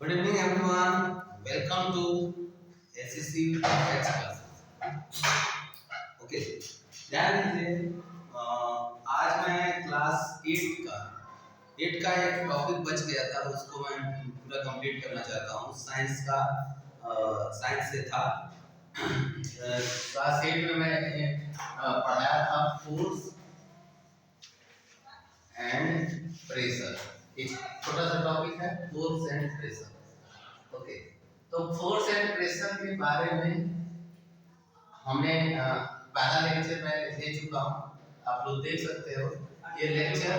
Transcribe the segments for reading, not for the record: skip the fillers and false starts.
Good evening, everyone. Welcome to SEC X classes. Okay, ध्यान दीजिए। आज मैं क्लास 8 का एक टॉपिक बच गया था, उसको मैं पूरा कंप्लीट करना चाहता हूँ। साइंस का साइंस से था। क्लास 8 में मैंने पढ़ाया था फोर्स एंड प्रेशर। एक छोटा सा टॉपिक है, फोर्स एंड प्रेशर। ओके, तो फोर्स एंड प्रेशर के बारे में हमने पहला लेक्चर मैं दे चुका हूँ, आप लोग देख सकते हो। ये लेक्चर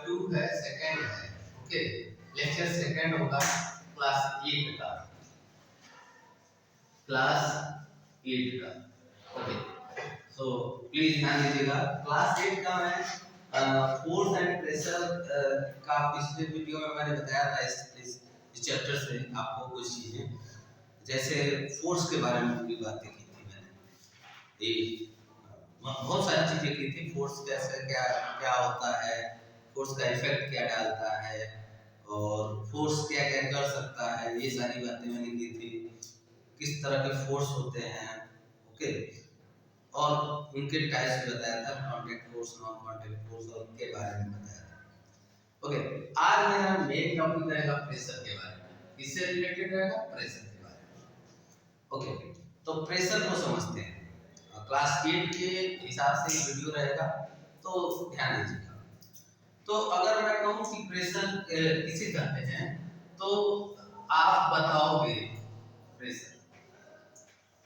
2 है, सेकंड है। ओके, लेक्चर सेकंड होगा क्लास 8 का। क्लास 8 का। ओके, सो प्लीज ध्यान दीजिएगा। क्लास 8 का मैं फोर्स एंड प्रेशर का पिछले वीडियो में मैंने बताया था। इस चैप्टर से आपको कुछ चीजें, जैसे फोर्स के बारे में पूरी बातें की थी मैंने। ये बहुत सारी चीजें की थी। फोर्स कैसे क्या क्या होता है, फोर्स का इफेक्ट क्या डालता है, और फोर्स क्या क्या कर सकता है, ये सारी बातें मैंने की थी। किस तरह के फोर्स होते हैं, ओके, और उनके टाइप्स बताया था, contact force, non contact force, और उनके बारे में बताया था। ओके, आज मेरा मेन टॉपिक रहेगा प्रेशर के बारे में। इससे रिलेटेड रहेगा प्रेशर के बारे में। ओके, तो प्रेशर को समझते हैं। क्लास 8 के हिसाब से ये वीडियो रहेगा, तो ध्यान दीजिएगा। तो अगर मैं कहूँ कि प्रेशर किसे कहते हैं, तो आप बताओगे प्रेशर।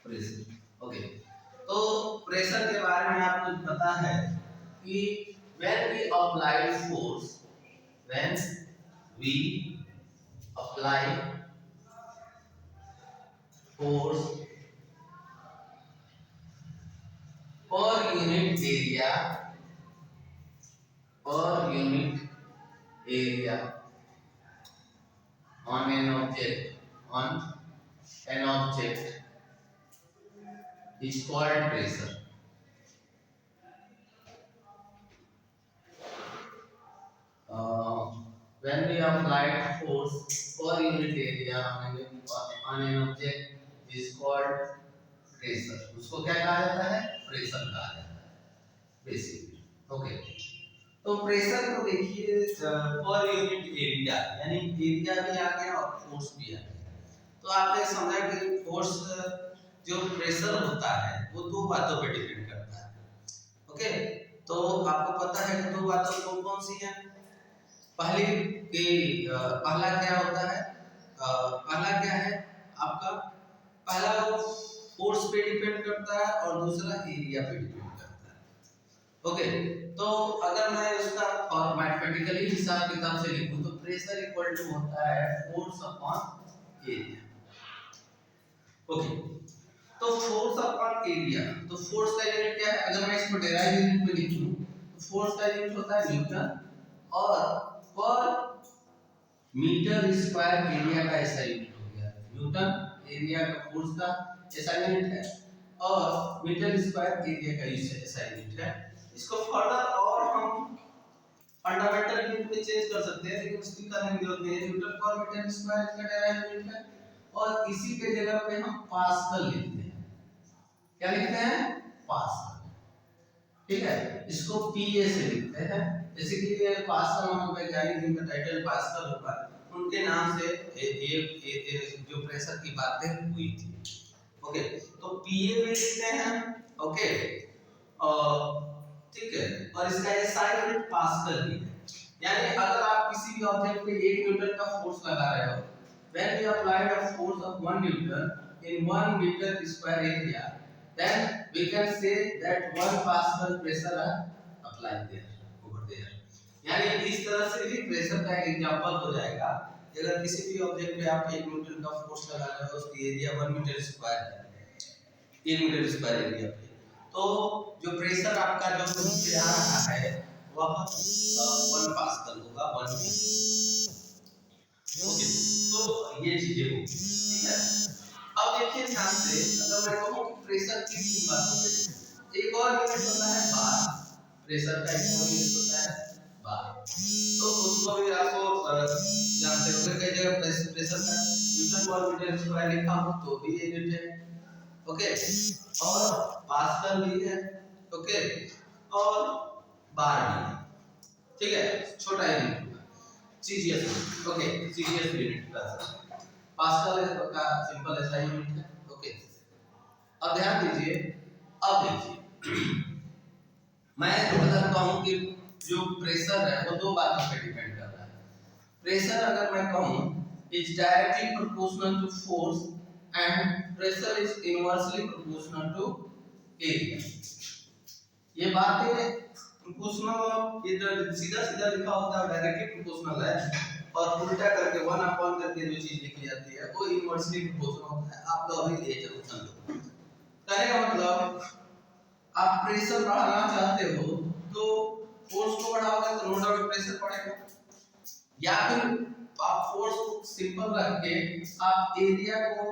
प्रेशर, ओके, तो प्रेशर के बारे में आपको पता है कि when we apply force, when we apply force per unit area on an object is called pressure. When we apply force per unit area on an object is called pressure. उसको क्या कहा जाता है? प्रेशर कहा जाता है basically. Okay, तो pressure को देखिए पर यूनिट एरिया, यानी एरिया भी आ गया और फोर्स भी आ गया। तो आपने समझा कि फोर्स जो प्रेशर होता है वो दो बातों पे डिपेंड करता है। ओके, तो आपको पता है कि दो बातें कौन कौन सी हैं। पहली कि पहला क्या होता है, पहला क्या है आपका, पहला वो फोर्स पे डिपेंड करता है और दूसरा एरिया पे डिपेंड करता है। ओके, तो अगर मैं उसका मैथमेटिकली हिसाब किताब से लिखूं तो प्रेशर इक्वल टू होता है फोर्स अपॉन एरिया। ओके, तो फोर्स अपॉन एरिया, तो फोर्स का यूनिट क्या है? अगर मैं इसको डेराइव यूनिट में लिखूं तो फोर्स का यूनिट होता है न्यूटन, और पर मीटर स्क्वायर एरिया का ऐसा यूनिट हो गया। न्यूटन एरिया का फोर्स का ऐसा यूनिट है, और मीटर स्क्वायर एरिया का ऐसा यूनिट है। इसको फर्दर और हम फंडामेंटल यूनिट में चेंज कर सकते हैं, लेकिन उसकी करने की जरूरत नहीं है। न्यूटन पर मीटर स्क्वायर का डेराइव यूनिट है, और इसी के जगह पे हम पास्कल लिखते हैं। क्या लिखते हैं? पास्कल। ठीक है, इसको पीए से लिखते हैं। जैसे कि ये पास्कल नामक वैज्ञानिक जिनका टाइटल पास्कल होगा, उनके नाम से ये जो प्रेशर की बातें हुई थी। ओके, तो पीए में लिखते हैं। ओके, ठीक है, और इसका एसआई यूनिट पास्कल भी है। यानी अगर आप किसी भी ऑब्जेक्ट पे 1 न्यूटन का फोर्स लगा रहे हो, when we applied a force of 1 newton in 1 meter square area, then we can say that 1 pascal pressure are applied there, over there. यानी इस तरह से भी प्रेशर का एक एग्जांपल हो जाएगा कि अगर किसी भी ऑब्जेक्ट पे आप 1 न्यूटन का फोर्स लगा रहे हो, उसकी एरिया 1 मीटर स्क्वायर है, 1 मीटर स्क्वायर एरिया पे, तो जो प्रेशर आपका जो पे आ रहा है वह 1 पास्कल होगा, 1 ओके। तो ये चीजें होगी, ठीक है। अब देखिए ध्यान से, अगर मैं कहूं कि प्रेशर किस बातों पे, एक और यूनिट होता है बार। प्रेशर का एक और यूनिट होता है बार। तो उसको भी आपको जानते होंगे, कई जगह प्रेशर का न्यूटन पर मीटर स्क्वायर लिखा हो तो भी यूनिट है, ओके, और पास्कल भी है, ओके, और बार भी है, ठीक है, छोटा unit CGS, okay, CGS unit pascal का सिंपल ऐसा यूनिट है, ओके। अब ध्यान दीजिए, अब देखिए मैं अगर कहूं कि जो प्रेशर है वो दो बातों पे डिपेंड कर रहा है। प्रेशर अगर मैं कहूं is directly proportional to force and pressure is inversely proportional to area. ये बातें प्रोपोर्शनल, ये जो सीधा सीधा लिखा होता है डायरेक्टली प्रोपोर्शनल है, और उल्टा करके 1 अपॉन करके जो चीज लिखी जाती है वो इनवर्सली प्रोपोर्शनल होता है। आप लोग अभी ये जरूर समझो। कहने का मतलब आप प्रेशर बढ़ाना चाहते हो तो फोर्स को बढ़ाओगे तो नो डाउट प्रेशर बढ़ेगा, या फिर आप फोर्स को सिंपल रख के आप एरिया को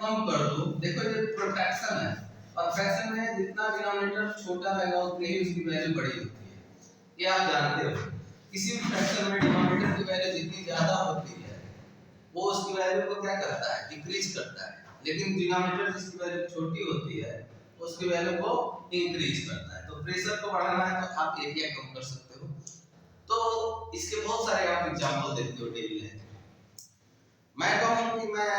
कम कर दो। देखो ये फ्रैक्शन है, और फ्रैक्शन में जितना डिनोमिनेटर छोटा रहेगा उतनी ही उसकी वैल्यू बड़ी होती है, ये आप जानते हो। किसी भी फ्रैक्शन में डिनोमिनेटर की वैल्यू जितनी ज्यादा होती है वो उसकी वैल्यू को क्या करता है, डिक्रीज करता है, लेकिन डिनोमिनेटर जिसकी वैल्यू छोटी होती है उसकी वैल्यू को इंक्रीज करता है। तो प्रेशर को बढ़ाना है तो आप एरिया कम कर सकते हो। तो इसके बहुत सारे आप एग्जांपल देखते हो डेली लाइफ में। मैं कहूं कि मैं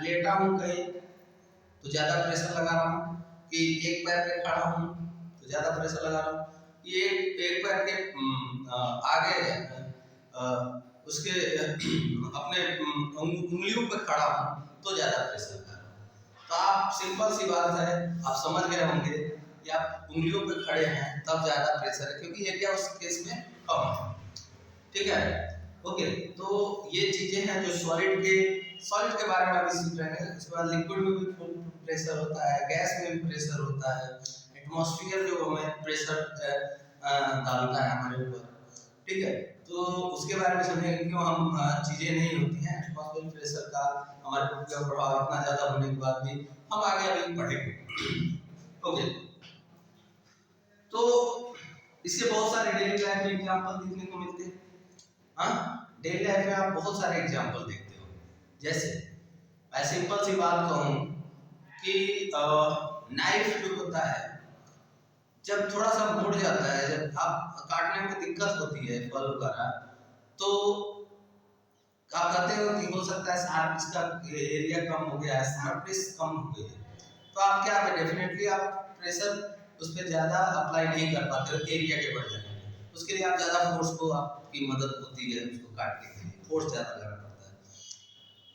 लेटा हूं कहीं तो ज्यादा प्रेशर लगा रहा हूं, कि एक पैर पे खड़ा हूं तो ज्यादा प्रेशर लगा रहा हूं, ये एक पैर के आगे उसके अपने उंगलियों पे खड़ा हूं तो ज्यादा प्रेशर लगा रहा हूं। तो आप सिंपल सी बात है, आप समझ गए होंगे कि आप उंगलियों पे खड़े हैं तब ज्यादा प्रेशर है, क्योंकि एरिया उस केस में कम है, ठीक है, ओके। तो ये चीजें हैं जो सॉलिड के बारे में अभी सीख रहे हैं। उसके बाद लिक्विड में भी प्रेशर होता है, गैस में भी प्रेशर होता है, एटमॉस्फेयर जो हमें प्रेशर डालता है हमारे ऊपर, ठीक है। तो उसके बारे में समझेंगे क्यों हम चीजें नहीं होती हैं एटमॉस्फेयर प्रेशर का हमारे ऊपर प्रभाव इतना ज्यादा होने के बाद भी, हम आगे अभी पढ़ेंगे, ओके। तो इसके बहुत सारे डेली लाइफ में एग्जांपल देखने को मिलते हैं। हाँ, डेली लाइफ में आप बहुत सारे एग्जांपल देखते हो। जैसे मैं सिंपल सी बात कहूँ कि नाइफ जो होता है जब थोड़ा सा मुड़ जाता है, जब आप काटने में दिक्कत होती है फल वगैरह, तो आप कहते हो कि हो सकता है शार्पनेस का एरिया कम हो गया है, शार्पनेस कम हो गई है, तो आप क्या करें, डेफिनेटली आप प्रेशर उस पर ज्यादा अप्लाई नहीं कर पाते हो एरिया के बढ़ जाने में। उसके लिए आप ज्यादा फोर्स को आपकी मदद होती है उसको काटने के लिए, फोर्स ज्यादा लगाना पड़ता है।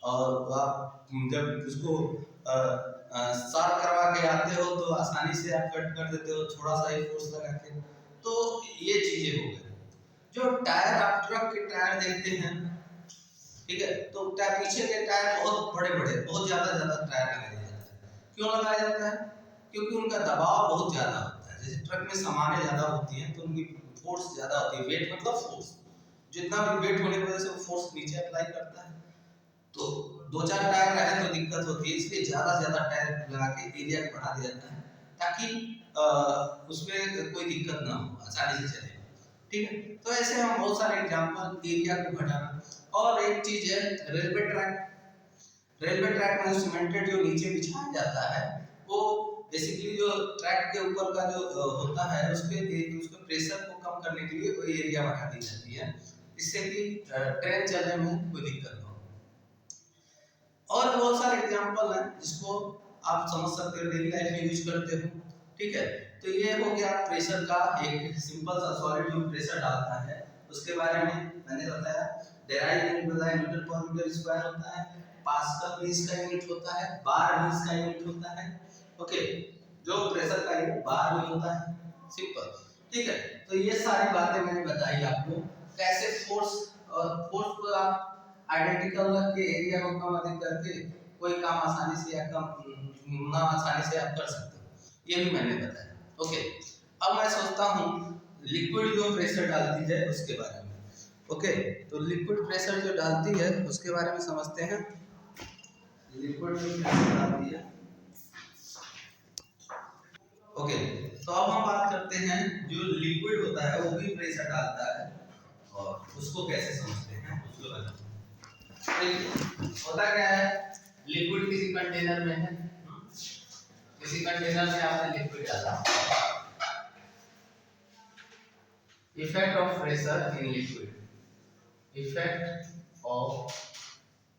और आप जब उसको शार्प करवा के आते हो तो आसानी से आप कट कर देते हो थोड़ा सा ही फोर्स लगा के। तो ये चीजें हो गई। जो टायर, आप ट्रक के टायर देखते हैं, ठीक है, तो पीछे के टायर बहुत बड़े बड़े, बहुत ज्यादा टायर लगाए जाते हैं। क्यों लगाया जाता है? क्योंकि उनका दबाव बहुत ज्यादा होता है। जैसे ट्रक में सामानें ज्यादा होती हैं तो उनकी फोर्स ज्यादा होती है, वेट मतलब फोर्स, जितना भी वेट होने की वजह से वो फोर्स नीचे अप्लाई करता है। तो दो चार टायर रहे तो दिक्कत होती है, इसलिए ज्यादा टायर लगा के एरिया को बढ़ा दिया जाता है ताकि उसमें कोई दिक्कत ना हो, आसानी से चले, ठीक है। तो ऐसे हम बहुत सारे एग्जांपल एरिया को घटाना। और एक चीज है रेलवे ट्रैक। रेलवे ट्रैक में सीमेंटेड जो नीचे बिछाया जाता है वो बेसिकली जो ट्रैक के ऊपर का जो होता है उसके प्रेशर को कम करने के लिए वो एरिया बढ़ा दी जाती है, इससे कि ट्रेन चलने में कोई दिक्कत ना हो। और बहुत सारे एग्जांपल हैं जिसको आप समझ सकते हो, डेली लाइफ में यूज करते हो, ठीक है। तो ये हो गया प्रेशर का एक सिंपल सा सॉलिड जो प्रेशर डालता है उसके बारे में मैंने बताया। डेराइव यूनिट बताया, न्यूटन पर मीटर स्क्वायर होता है, पास्कल भी इसका यूनिट होता है, बार भी इसका यूनिट होता है, ओके। जो प्रेशर का यूनिट बार भी होता है, सिंपल, ठीक है। तो ये सारी बातें मैंने बताई आपको कैसे फोर्स, और फोर्स को आप आइडेंटिकल रख के एरिया को कम अधिक करके कोई काम आसानी से या कम ना आसानी से आप कर सकते हो, ये भी मैंने बताया, ओके। अब मैं सोचता हूँ लिक्विड जो प्रेशर डालती है उसके बारे में, ओके। तो लिक्विड प्रेशर जो डालती है उसके बारे में समझते हैं। लिक्विड जो प्रेशर डालती है, ओके। तो अब हम बात करते हैं जो लिक्विड होता है वो भी प्रेशर डालता है और उसको कैसे समझते हैं उसको बताते हैं। होता क्या है, लिक्विड किसी कंटेनर में है, किसी कंटेनर में आपने लिक्विड डाला। Effect of pressure in liquid, effect of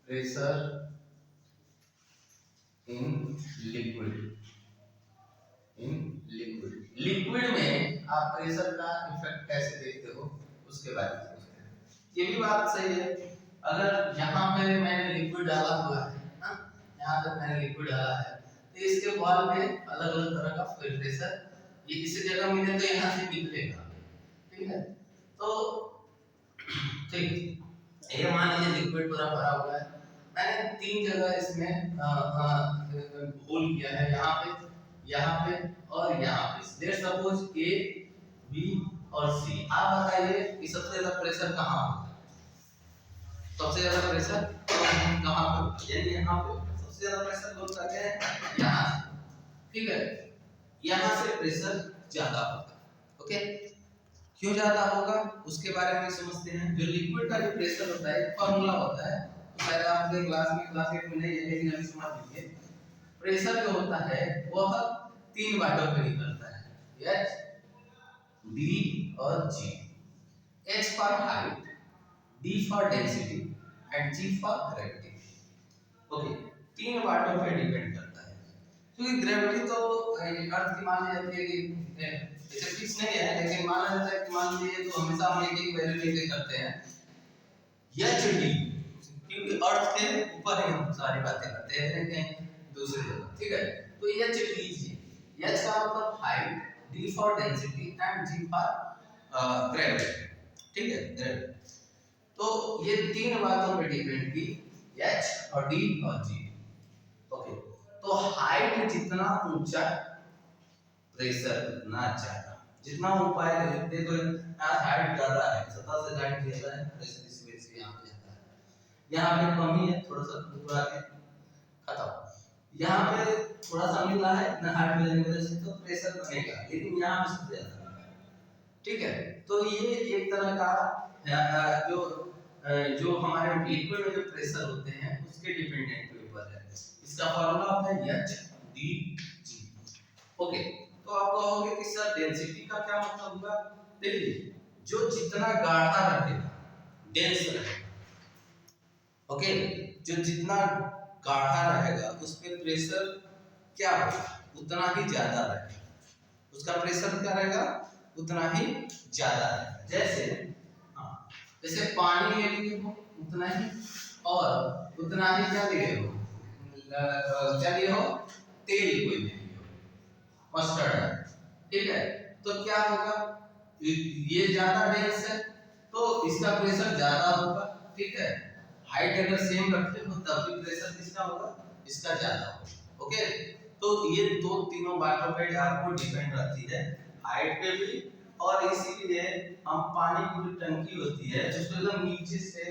pressure in liquid, in liquid, liquid में आप प्रेशर का इफेक्ट कैसे देखते हो उसके बारे में सोचते हैं। ये भी बात सही है। अगर यहाँ पे मैंने लिक्विड डाला हुआ है ना, यहाँ पे मैंने लिक्विड डाला है तो इसके वॉल में अलग अलग तरह का प्रेशर, ये किसी जगह मिले तो यहाँ से निकलेगा, ठीक है। तो ठीक, ये मान लीजिए लिक्विड पूरा भरा हुआ है, मैंने 3 जगह इसमें होल किया है, यहाँ पे और यहाँ पे। लेट्स सपोज ए, बी और सी। आप बताइए कि सबसे ज्यादा प्रेशर कहाँ होगा? सबसे ज्यादा प्रेशर कहाँ पे? यानी यहाँ पे सबसे ज्यादा प्रेशर कौन सा है? यहाँ से, ठीक है। यहाँ से प्रेशर ज्यादा होगा, ओके। क्यों ज्यादा होगा उसके बारे में समझते हैं। जो लिक्विड का जो प्रेशर होता है फॉर्मूला होता है, तो शायद आपके क्लास 8 में नहीं है, लेकिन अभी समझ लीजिए। प्रेशर जो होता है वह 3 बातों पे निकलता है, H, D और G। H for height, D for density and G for gravity. Okay, 3 बातों पे डिपेंड करता है। क्योंकि ग्रेविटी तो अर्थ की मानी जाती है कि जैसे फिक्स नहीं है, लेकिन माना जाता है कि मान लीजिए तो हमेशा हम एक वैल्यू लेके करते हैं H D, क्योंकि अर्थ के ऊपर ही हम सारी बातें करते हैं कहीं दूसरी जगह, ठीक है। तो H लीजिए, H का मतलब height, D for density and G for gravity, ठीक है, ग्रेविटी। तो ये 3 बातों पे डिपेंड की, H और D और G, ओके। तो हाइट जितना ऊंचा प्रेशर उतना ज्यादा, जितना ऊपर है। देखो यहाँ हाइट ज्यादा है, सतह से हाइट ज्यादा है, प्रेशर इस वजह से यहाँ पे ज्यादा है। यहाँ पे कमी है, थोड़ा सा ऊपर आके खत्म। यहाँ पे थोड़ा सा मिला है ना हाइट मिलने की वजह से, तो प्रेशर बनेगा, लेकिन यहाँ पे सबसे ज्यादा है, ठीक है। तो ये एक तरह का जो हमारे लिक्विड में जो प्रेशर होते हैं उसके डिपेंडेंट के ऊपर है। इसका फार्मूला होता है H D G, ओके। तो आप कहोगे कि सर डेंसिटी का क्या मतलब होगा? देखिए, जो जितना गाढ़ा रहेगा, डेंस रहेगा, ओके, जो जितना गाढ़ा रहेगा उस पे प्रेशर क्या होगा? उतना ही ज्यादा रहेगा, उसका प्रेशर क्या रहेगा? उतना ही ज्यादा रहेगा। जैसे पानी ले लिए हो उतना ही, और उतना ही क्या लिए हो, क्या लिए हो, तेल कोई ले लिए हो, मस्टर्ड, ठीक है। तो क्या होगा, ये ज्यादा डेंस है तो इसका प्रेशर ज्यादा होगा, ठीक है। हाइट अगर सेम रखते हो तब भी प्रेशर किसका होगा? इसका ज्यादा होगा, ओके। तो ये तीनों बातों पे आपको डिपेंड रहती है, हाइट पे भी, और इसीलिए हम पानी की जो टंकी होती है उसको एकदम नीचे से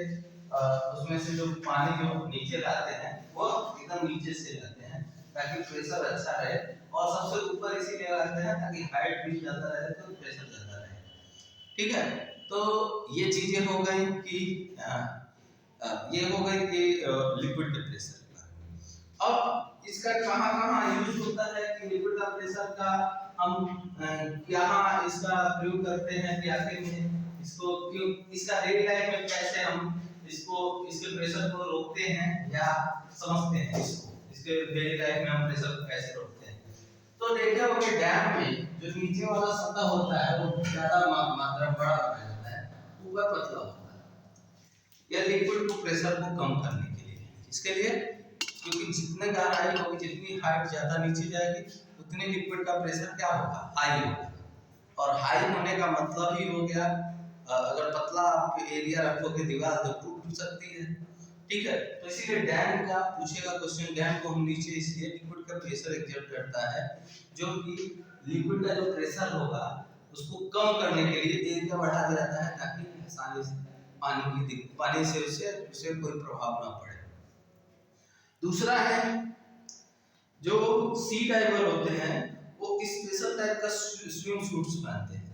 उसमें से जो पानी जो नीचे लाते हैं वो एकदम नीचे से लाते हैं ताकि प्रेशर अच्छा रहे, और सबसे ऊपर इसीलिए लाते हैं ताकि हाइट भी ज्यादा रहे तो प्रेशर ज्यादा रहे, ठीक है। तो ये चीजें हो गई कि ये हो गई कि लिक्विड के प्रेशर। अब इसका कहाँ यूज होता है कि लिक्विड का प्रेशर का हम यहाँ इसका प्रयोग करते हैं कि आखिर में इसको क्यों, इसका डेली लाइफ में कैसे हम इसको इसके प्रेशर को रोकते हैं या समझते हैं, इसके डेली लाइफ में हम प्रेशर को कैसे रोकते हैं। तो देखे होंगे डैम में जो नीचे वाला सतह होता है वो ज्यादा मात्रा बड़ा होता है, ऊपर पतला होता है। यह लिक्विड को प्रेशर को कम करने के लिए, इसके लिए क्योंकि जितने गहराई होगी, जितनी हाइट ज्यादा नीचे जाएगी उतने लिक्विड का प्रेशर क्या होगा? हाई होगा। और हाई होने का मतलब ही हो गया अगर पतला आप एरिया रखोगे दीवार तो टूट सकती है, ठीक है। तो इसीलिए डैम का पूछेगा क्वेश्चन, डैम को हम नीचे इसलिए लिक्विड का प्रेशर एक्सर्ट करता है जो कि लिक्विड का जो प्रेशर होगा उसको कम करने के लिए एरिया बढ़ा दिया जाता है ताकि आसानी से पानी से उसे कोई प्रभाव ना पड़े। दूसरा है जो सी डाइवर होते हैं वो स्पेशल टाइप का स्विम सूट्स पहनते हैं,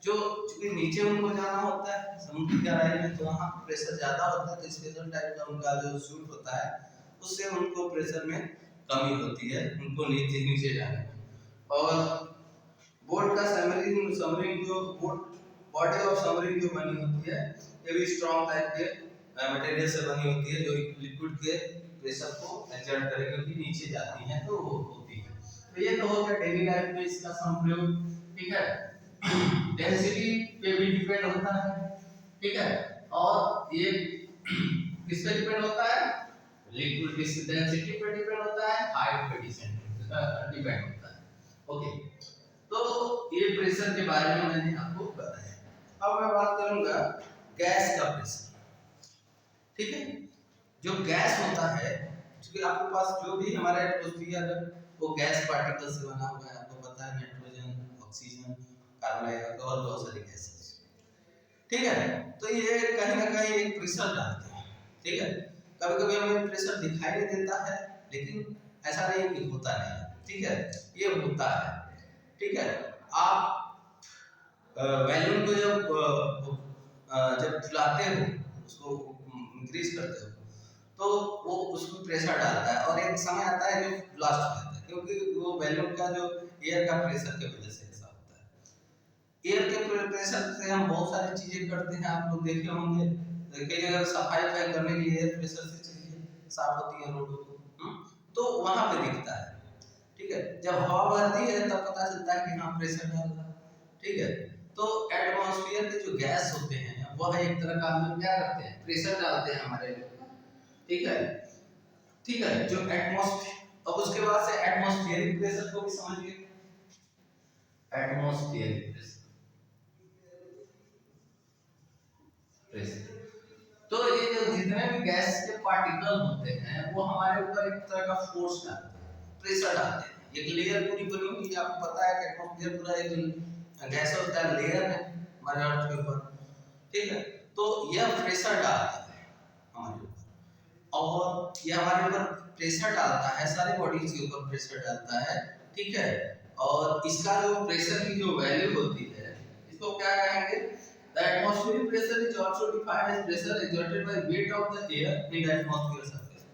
जो चूंकि नीचे उनको जाना होता है समुद्र की गहराई में, तो वहाँ प्रेशर ज़्यादा होता है, तो स्पेशल टाइप का उनका जो सूट होता है उससे उनको प्रेशर में कमी होती है, उनको नीचे नीचे जाने में। और बोट का सबमरीन जो बॉडी ऑफ सबमरीन जो बनी होती है, ये भी स्ट्रॉन्ग टाइप के मटेरियल से बनी होती है, जो लिक्विड के प्रेशर को एक्सर्ट करेगी, क्योंकि नीचे जाती है तो वो होती है। तो ये तो हो गया डेली लाइफ में इसका संप्रयोग, ठीक है। डेंसिटी पे भी डिपेंड होता है, ठीक है। और ये किस पे डिपेंड होता है? लिक्विड की डेंसिटी पे डिपेंड होता है, हाइट पे डिपेंड होता है। ओके, तो ये प्रेशर के बारे में मैंने आपको बताया। अब मैं बात करूंगा गैस का प्रेशर, ठीक है। जो गैस होता है, क्योंकि आपके पास जो भी हमारा एटमॉस्फेयर है वो गैस पार्टिकल से बना हुआ है, आपको पता है, नाइट्रोजन, ऑक्सीजन, कार्बन डाइऑक्साइड और बहुत सारी गैसेस, ठीक है। तो ये कहीं ना कहीं एक प्रेशर डालते हैं, ठीक है। कभी कभी हमें प्रेशर दिखाई नहीं देता है, लेकिन ऐसा नहीं कि होता नहीं है, ठीक है, ये होता है, ठीक है। आप वैल्यूम को जब फुलाते हो, उसको इंक्रीज करते हो, तो वो उसमें प्रेशर डालता है, और एक समय आता है जो ब्लास्ट हो जाता है, क्योंकि वो वैल्यूम का जो एयर का प्रेशर की वजह से ऐसा होता है। एयर के प्रेशर से हम बहुत सारी चीजें करते हैं, आप लोग देखे होंगे, कई जगह सफाई करने के लिए एयर प्रेशर से चीजें साफ होती है रोडों को, तो वहां पे दिखता है, ठीक है। जब हवा बहती है तब पता चलता है कि हाँ प्रेशर डाल रहा है, ठीक है। तो एटमॉस्फेयर के जो गैस होते हैं वह एक तरह का हम क्या करते हैं, प्रेशर डालते हैं हमारे, ठीक है, ठीक है। जो एटमॉस्फेयर, अब उसके बाद से एटमॉस्फेरिक प्रेशर को भी समझिए। एटमॉस्फेरिक प्रेशर, तो ये जो जितने भी गैस के पार्टिकल होते हैं वो हमारे ऊपर एक तरह का फोर्स डालते हैं, प्रेशर डालते हैं। एक लेयर पूरी बनी हुई है, आपको पता है कि एटमॉस्फेयर पूरा एक गैस होता है, लेयर है हमारे अर्थ के ऊपर, ठीक है। तो यह प्रेशर डालता है हमारे ऊपर, और यह हमारे ऊपर प्रेशर डालता है, सारी बॉडीज के ऊपर प्रेशर डालता है, ठीक है। और इसका जो प्रेशर की जो वैल्यू होती है, इसको क्या कहेंगे? The atmospheric pressure is also defined as pressure exerted by weight of the air in the atmosphere surface.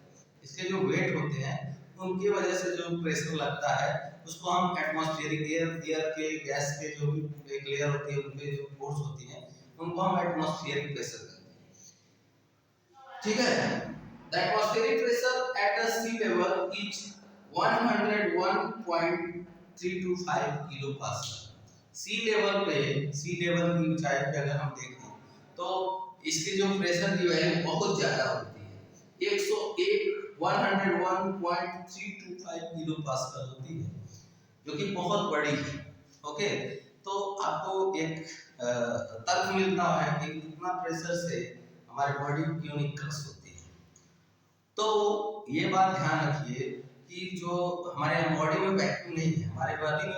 इसके जो वेट होते हैं उनकी वजह से जो प्रेशर लगता है उसको हम एटमॉस्फेरिक एयर के गैस के जो भी एक लेयर होती है उनके जो फोर्स होती हैं उनको हम एटमॉस्फेरिक प्रेशर कहते हैं, ठीक है। The atmospheric pressure at a sea level is 101.325 kilopascal। Sea level पे, सी लेवल की ऊंचाई पे अगर हम देखें तो इसकी जो प्रेशर की वैल्यू बहुत ज्यादा होती है, 101.325 किलो पास्कल होती है, जो कि बहुत बड़ी है। ओके, तो आपको एक तर्क मिलता है कि इतना प्रेशर से हमारी बॉडी क्यों नहीं क्रश होती है। तो ये बात ध्यान रखिए कि जो हमारे बॉडी में वैक्यूम नहीं है, हमारे बॉडी में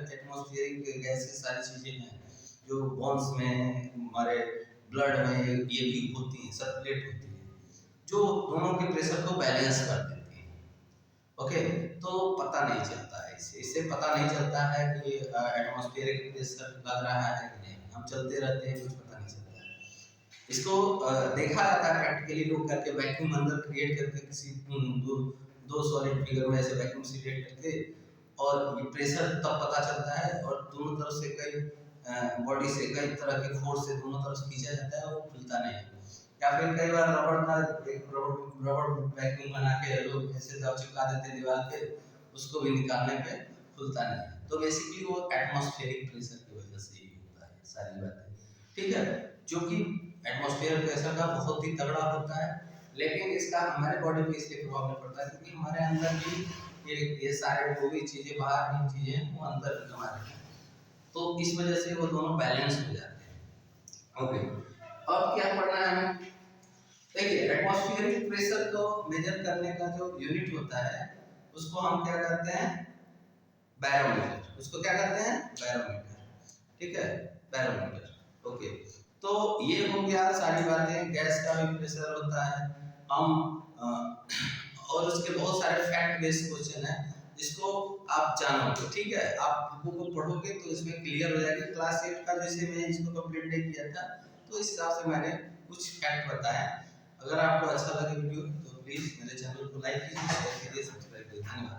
एटमॉस्फेरिक गैसेस सारी चीजें हैं जो बोन्स में, हमारे ब्लड में ये भी होती हैं, सर्कुलेट होती हैं, जो दोनों के प्रेशर को बैलेंस कर देती हैं। ओके, तो पता नहीं चलता है, इससे पता नहीं चलता है कि एटमॉस्फेरिक प्रेशर लग रहा है कि नहीं, हम चलते रहते हैं, कुछ पता नहीं चलता है। इसको देखा जाता है प्रैक्टिकली लोग करके, वैक्यूम अंदर क्रिएट करके किसी दो सॉलिड फिगर में ऐसे वैक्यूम क्रिएट करके, और ये प्रेशर तब पता चलता है, और दोनों तरफ से कई बॉडी से कई तरह के फोर्स से दोनों तरफ खींचा जाता है, वो खुलता नहीं है। या फिर कई बार रबड़ वैक्यूम बना के लोग ऐसे दब चिपका देते हैं दीवार पे, उसको भी निकालने पे खुलता नहीं है। तो बेसिकली वो एटमॉस्फेरिक प्रेशर की वजह से ही होता है सारी बातें, ठीक है। जो कि एटमॉस्फेयर प्रेशर का बहुत ही तगड़ा होता है, लेकिन इसका हमारे बॉडी पे इसलिए प्रभाव नहीं पड़ता क्योंकि हमारे अंदर भी ये सारे जो भी चीजें बाहर की चीजें वो अंदर हमारे हैं, तो इस वजह से वो दोनों बैलेंस हो जाते हैं। ओके, अब क्या पढ़ना है हमें? देखिए, एटमॉस्फेरिक प्रेशर को मेजर करने का जो यूनिट होता है उसको हम क्या करते हैं? बैरोमीटर। उसको क्या करते हैं? बैरोमीटर, ठीक है, बैरोमीटर। ओके, तो ये हो गया सारी बातें, गैस का भी प्रेशर होता है, हम और उसके बहुत सारे फैक्ट बेस्ड क्वेश्चन है, जिसको आप जानो। तो ठीक है, आप बुकों को पढ़ोगे तो इसमें क्लियर हो जाएगी। क्लास 8 का जैसे मैं इसको कंप्लीट नहीं किया था, तो इस हिसाब से मैंने कुछ फैक्ट बताया। अगर आपको अच्छा लगे वीडियो तो प्लीज़ मेरे चैनल को लाइक कीजिए, शेयर कीजिए, सब्सक्राइब कीजिए। धन्यवाद।